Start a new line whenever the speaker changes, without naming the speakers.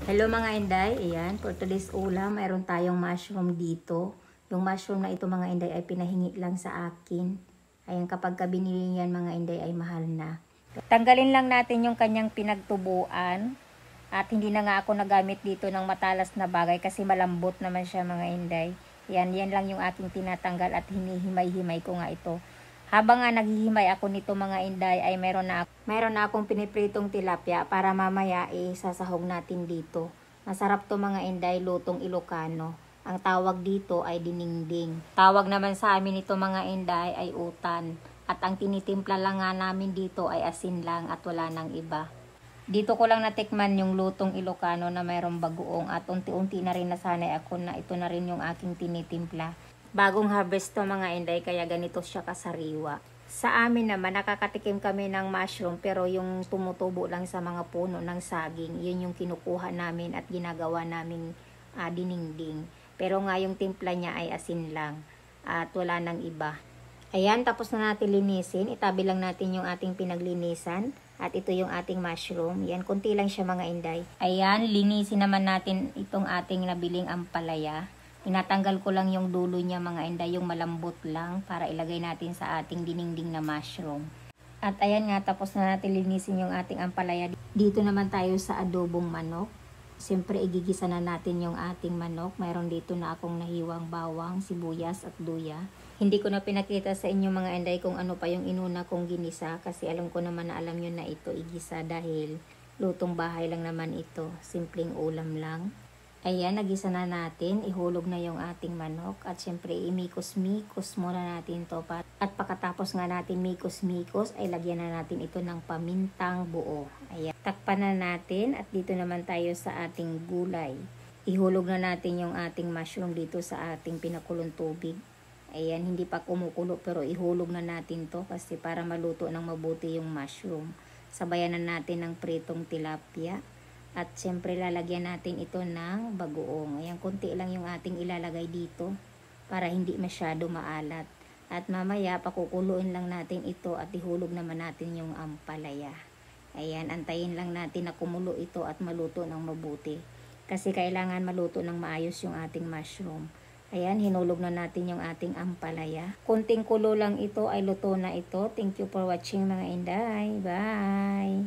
Hello mga inday, ayan, for today's ulam, mayroon tayong mushroom dito. Yung mushroom na ito mga inday ay pinahingi lang sa akin. Ayan, kapag binili yan mga inday ay mahal na. Tanggalin lang natin yung kanyang pinagtubuan. At hindi na nga ako nagamit dito ng matalas na bagay kasi malambot naman siya mga inday. Yan lang yung aking tinatanggal at hinihimay-himay ko nga ito. Habang nga naghihimay ako nito mga inday ay meron na akong pinipritong tilapia para mamaya sasahog natin dito. Masarap to mga inday, lutong Ilocano. Ang tawag dito ay diningding. Tawag naman sa amin ito mga inday ay utan. At ang tinitimpla lang nga namin dito ay asin lang at wala nang iba. Dito ko lang natikman yung lutong Ilocano na mayroong bagoong at unti-unti na rin nasanay ako na ito na rin yung aking tinitimpla. Bagong harvest to mga inday kaya ganito siya kasariwa. Sa amin naman nakakatikim kami ng mushroom pero yung tumutubo lang sa mga puno ng saging, yun yung kinukuha namin at ginagawa namin diningding. Pero nga yung timpla niya ay asin lang at wala nang iba. Ayan, tapos na natin linisin. Itabi lang natin yung ating pinaglinisan. At ito yung ating mushroom. Yan, konti lang siya mga inday. Ayan, linisin naman natin itong ating nabiling ampalaya. Tinatanggal ko lang yung dulo niya mga inday, yung malambot lang para ilagay natin sa ating diningding na mushroom. At ayan nga, tapos na natin linisin yung ating ampalaya. Dito naman tayo sa adobong manok. Siyempre, igigisa na natin yung ating manok. Mayroon dito na akong nahiwang bawang, sibuyas at luya. Hindi ko na pinakita sa inyo mga inday kung ano pa yung inuna kong ginisa. Kasi alam ko naman na alam nyo na ito igisa dahil lutong bahay lang naman ito. Simpleng ulam lang. Ayan, nagisa na natin. Ihulog na yung ating manok. At syempre, imikos-mikos muna natin to. At pagkatapos nga natin mikos-mikos, ay lagyan na natin ito ng pamintang buo. Ayan, takpan na natin. At dito naman tayo sa ating gulay. Ihulog na natin yung ating mushroom dito sa ating pinakulong tubig. Ayan, hindi pa kumukulo pero ihulog na natin to kasi para maluto ng mabuti yung mushroom. Sabayan na natin ng pritong tilapia. At syempre lalagyan natin ito ng bagoong. Ayan, konti lang yung ating ilalagay dito para hindi masyado maalat. At mamaya pakukuluin lang natin ito at ihulog naman natin yung ampalaya. Ayan, antayin lang natin na kumulo ito at maluto ng mabuti. Kasi kailangan maluto ng maayos yung ating mushroom. Ayan, hinulog na natin yung ating ampalaya. Kunting kulo lang ito ay luto na ito. Thank you for watching mga inday. Bye!